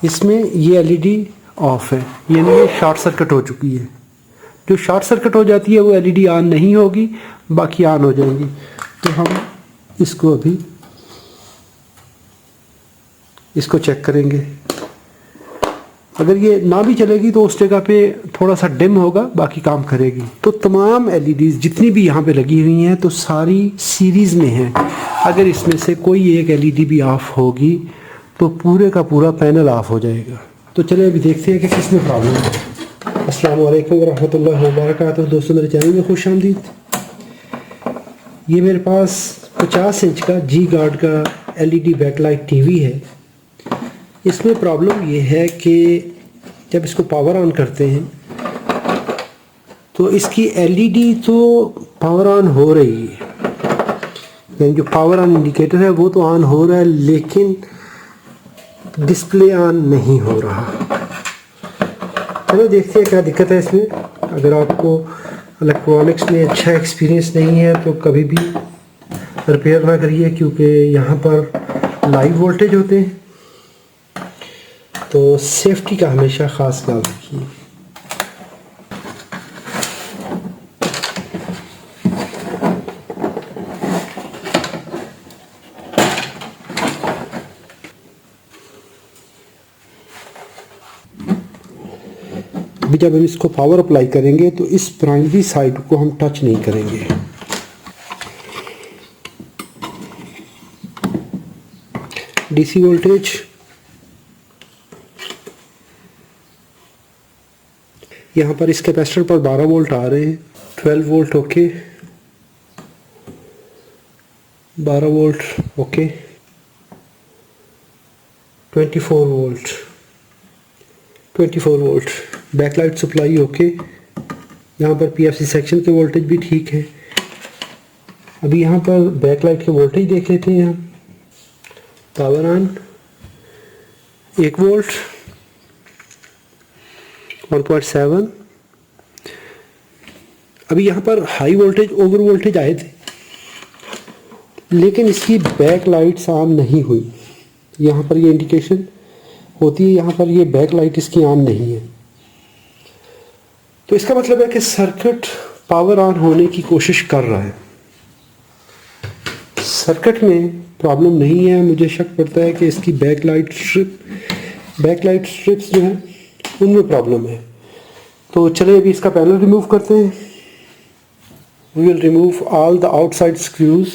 इसमें ये LED of है, यानी ये शॉर्ट सर्किट हो चुकी है। जो शॉर्ट सर्किट हो जाती है वो एलईडी ऑन नहीं होगी, बाकी ऑन हो जाएंगी। तो हम इसको अभी इसको चेक करेंगे। अगर ये ना भी चलेगी तो उस जगह पे थोड़ा सा डिम होगा, बाकी काम करेगी। तो तमाम एलईडीज़ जितनी भी यहाँ पे लगी हुई हैं तो सारी सीरीज़ में हैं। अगर इसमें से कोई एक एलईडी भी ऑफ होगी तो पूरे का पूरा पैनल ऑफ हो जाएगा। तो चलिए अभी देखते हैं कि किसमें प्रॉब्लम है। अस्सलाम वालेकुम रहमतुल्लाहि व बरकातहू। दोस्तों मेरे चैनल में खुश आमदीद। ये मेरे पास 50 इंच का जी गार्ड का एलईडी बैकलाइट टीवी है। इसमें प्रॉब्लम ये है कि जब इसको पावर ऑन करते हैं तो इसकी एलईडी तो पावर ऑन हो रही है, यानी जो पावर ऑन इंडिकेटर है वो तो ऑन हो रहा है, लेकिन डिस्प्ले ऑन नहीं हो रहा। चलो देखते हैं क्या दिक्कत है इसमें। अगर आपको इलेक्ट्रॉनिक्स में अच्छा एक्सपीरियंस नहीं है तो कभी भी रिपेयर ना करिए, क्योंकि यहाँ पर लाइव वोल्टेज होते हैं, तो सेफ्टी का हमेशा ख़ास ख्याल रखिए। अभी जब हम इसको पावर अप्लाई करेंगे तो इस प्राइमरी साइड को हम टच नहीं करेंगे। डीसी वोल्टेज यहाँ पर इस कैपेसिटर पर 12 वोल्ट आ रहे हैं। 12 volt okay, 12 volt okay, 24 volt, 24 volt. Backlight supply okay. यहाँ पर पीएफसी सेक्शन के वोल्टेज भी ठीक है। अभी यहाँ पर बैकलाइट के वोल्टेज देख लेते हैं हम। Power on 1 volt, 1.7। अभी यहाँ पर हाई वोल्टेज ओवर वोल्टेज आए थे, लेकिन इसकी बैक लाइट्स ऑन नहीं हुई। यहाँ पर ये इंडिकेशन होती है, यहाँ पर ये बैक लाइट इसकी ऑन नहीं है। तो इसका मतलब है कि सर्किट पावर ऑन होने की कोशिश कर रहा है। सर्किट में प्रॉब्लम नहीं है। मुझे शक पड़ता है कि इसकी बैकलाइट स्ट्रिप्स जो हैं उनमें प्रॉब्लम है। तो चलिए अभी इसका पैनल रिमूव करते हैं। We will remove all the outside screws.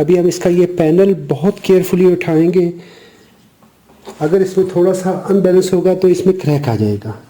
अभी हम इसका ये पैनल बहुत केयरफुली उठाएंगे, अगर इसमें थोड़ा सा अनबैलेंस होगा तो इसमें क्रैक आ जाएगा।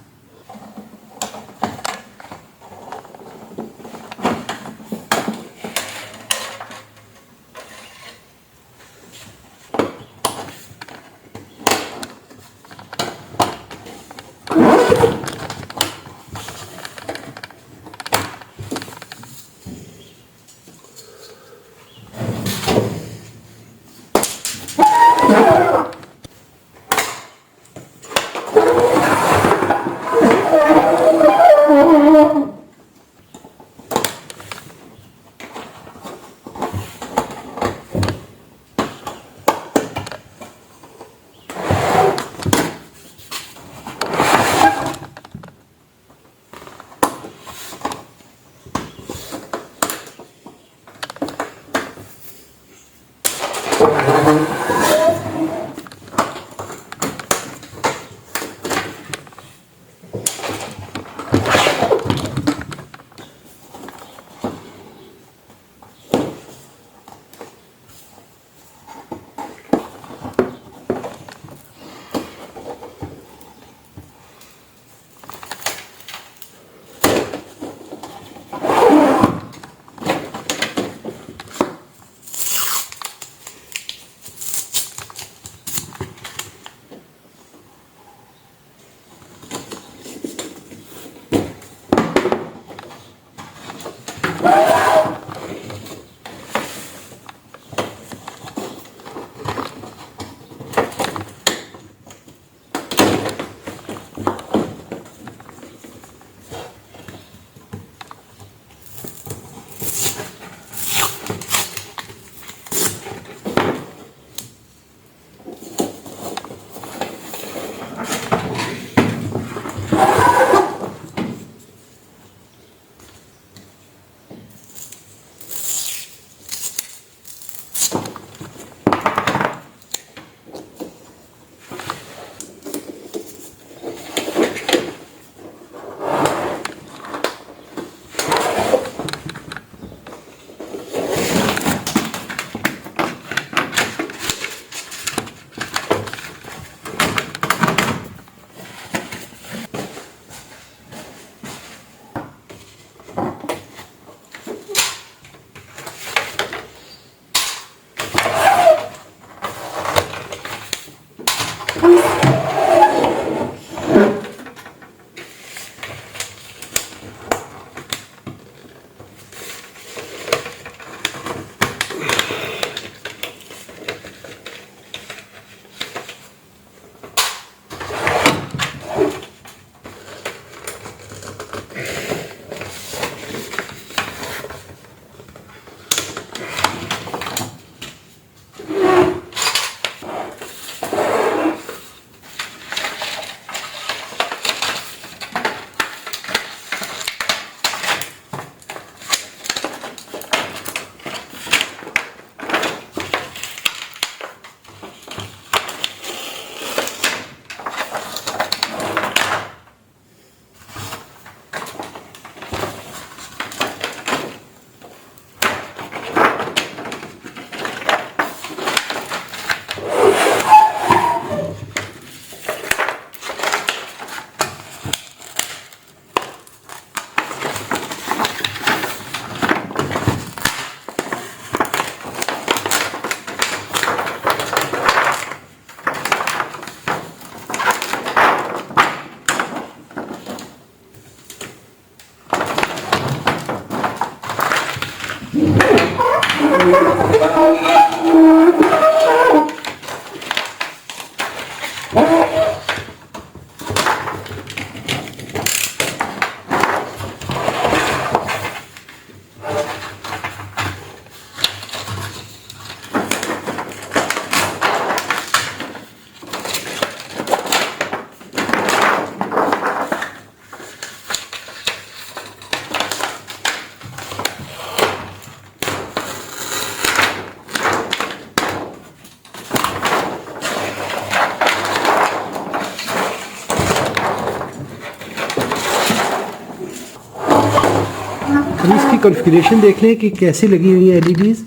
अभी इसकी कॉन्फ़िगरेशन देख लें कि कैसी लगी हुई है एलईडीज़।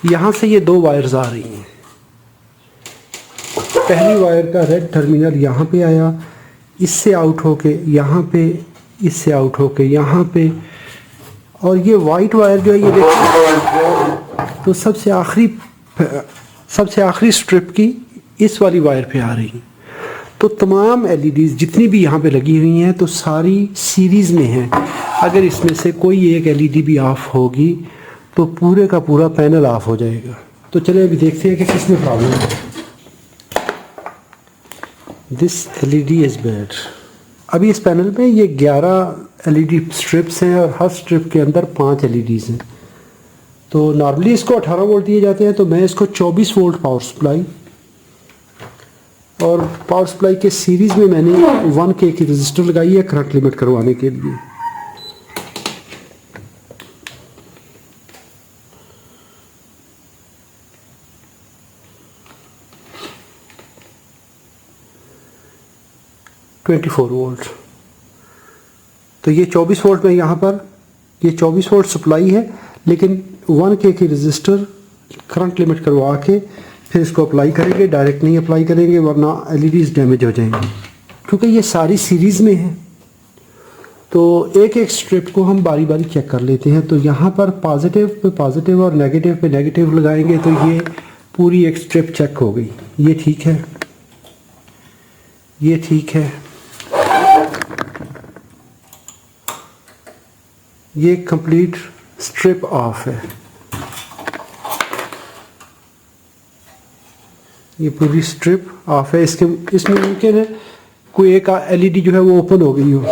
यहाँ से ये दो वायर्स आ रही हैं। पहली वायर का रेड टर्मिनल यहाँ पे आया, इससे आउट होके यहाँ पे, इससे आउट होके यहाँ पे, और ये वाइट वायर जो है ये देखिए तो सबसे आखिरी स्ट्रिप की इस वाली वायर पे आ रही है। तो तमाम एलईडीज़ जितनी भी यहाँ पे लगी हुई हैं तो सारी सीरीज़ में हैं। अगर इसमें से कोई एक एलईडी भी ऑफ होगी तो पूरे का पूरा पैनल ऑफ हो जाएगा। तो चलिए अभी देखते हैं कि किस में प्रॉब्लम है। This LED is bad. अभी इस पैनल में ये 11 एलईडी स्ट्रिप्स हैं और हर स्ट्रिप के अंदर 5 एलईडीज़ हैं। तो नॉर्मली इसको 18 वोल्ट दिए जाते हैं, तो मैं इसको 24 वोल्ट पावर सप्लाई, और पावर सप्लाई के सीरीज़ में मैंने 1K की रजिस्टर लगाई है करंट लिमिट करवाने के लिए। ...24 वोल्ट। तो ये 24 वोल्ट में यहाँ पर ये 24 वोल्ट सप्लाई है, लेकिन 1K की रजिस्टर करंट लिमिट करवा के फिर इसको अप्लाई करेंगे। डायरेक्ट नहीं अप्लाई करेंगे वरना एलईडीज़ डैमेज हो जाएंगी, क्योंकि ये सारी सीरीज़ में है। तो एक एक स्ट्रिप को हम बारी बारी चेक कर लेते हैं। तो यहाँ पर पॉजिटिव पे पॉजिटिव और नेगेटिव पे नेगेटिव लगाएंगे तो ये पूरी एक स्ट्रिप चेक हो गई। ये ठीक है, ये ठीक है, ये कंप्लीट स्ट्रिप ऑफ है, ये पूरी स्ट्रिप ऑफ है। इसमें मुमकिन है कोई एक एलईडी जो है वो ओपन हो गई हो।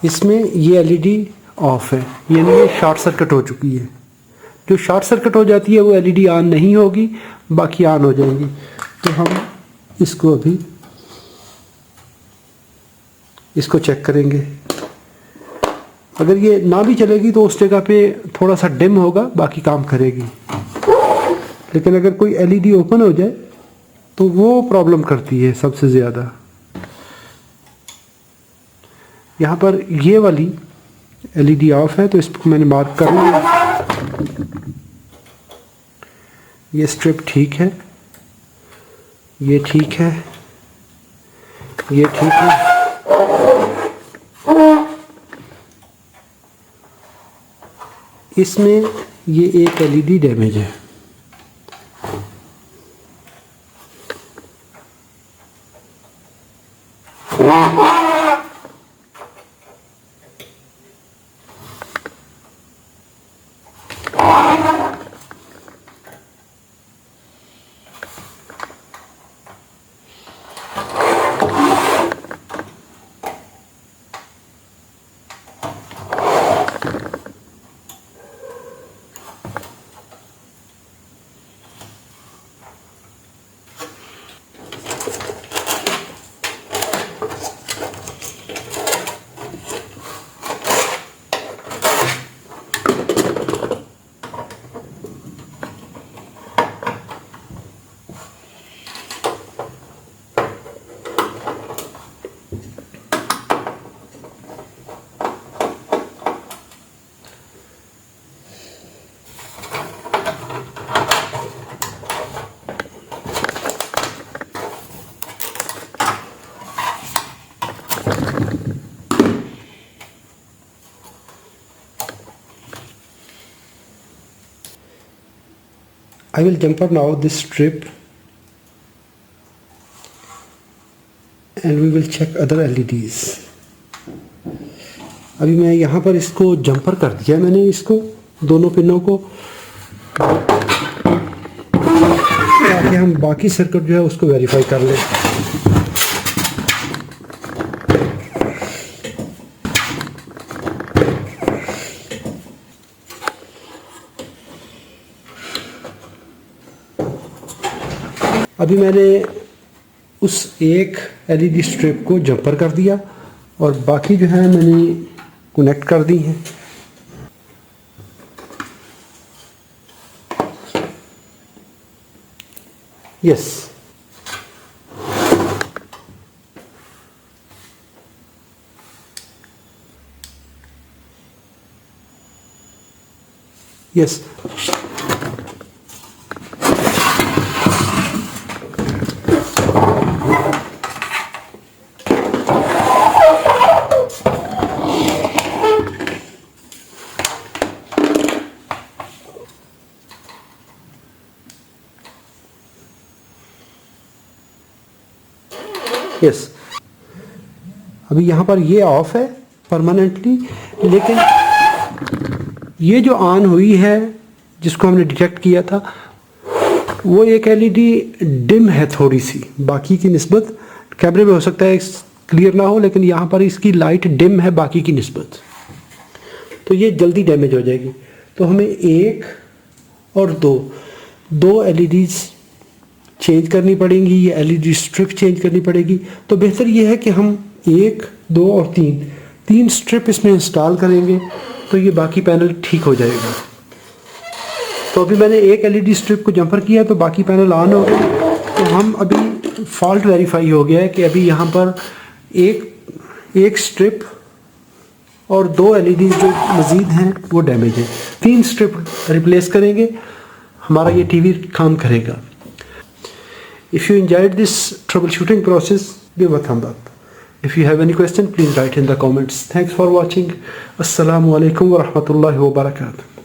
इसमें ये एलईडी ऑफ है, यानी ये शॉर्ट सर्किट हो चुकी है। जो शॉर्ट सर्किट हो जाती है वो एलईडी ऑन नहीं होगी, बाकी ऑन हो जाएंगी। तो हम इसको अभी इसको चेक करेंगे। अगर ये ना भी चलेगी तो उस जगह पे थोड़ा सा डिम होगा, बाकी काम करेगी। लेकिन अगर कोई एलईडी ओपन हो जाए तो वो प्रॉब्लम करती है सबसे ज़्यादा। यहाँ पर ये वाली एलईडी ऑफ है तो इसको मैंने मार्क कर लिया। ये स्ट्रिप ठीक है, ये ठीक है, ये ठीक है। इसमें ये एक एलईडी डैमेज है। I will jump up now this strip and we will check other LEDs. अभी मैं यहाँ पर इसको जंपर कर दिया, मैंने इसको दोनों पिनों को, ताकि हम बाकी सर्किट जो है उसको वेरीफाई कर लें। अभी मैंने उस एक एलईडी स्ट्रिप को जंपर कर दिया और बाकी जो है मैंने कनेक्ट कर दी हैं। यस, यस यस अभी यहाँ पर ये ऑफ है परमानेंटली, लेकिन ये जो ऑन हुई है जिसको हमने डिटेक्ट किया था वो एक एलईडी डिम है थोड़ी सी, बाकी की निस्बत कैमरे में हो सकता है क्लियर ना हो, लेकिन यहाँ पर इसकी लाइट डिम है बाकी की निस्बत, तो ये जल्दी डैमेज हो जाएगी। तो हमें एक और दो एलईडीज चेंज करनी पड़ेंगी, ये एलईडी स्ट्रिप चेंज करनी पड़ेगी। तो बेहतर ये है कि हम 1, 2 और 3 स्ट्रिप इसमें इंस्टॉल करेंगे तो ये बाकी पैनल ठीक हो जाएगा। तो अभी मैंने एक एलईडी स्ट्रिप को जंपर किया तो बाकी पैनल ऑन हो गए। तो हम अभी फॉल्ट वेरीफाई हो गया है कि अभी यहाँ पर एक स्ट्रिप और 2 एलईडी जो मज़ीद हैं वो डैमेज है। 3 स्ट्रिप रिप्लेस करेंगे, हमारा ये टीवी काम करेगा। If you enjoyed this troubleshooting process, give a thumb up. If you have any question, please write in the comments. Thanks for watching. Assalamu alaikum wa rahmatullahi wa barakatuh.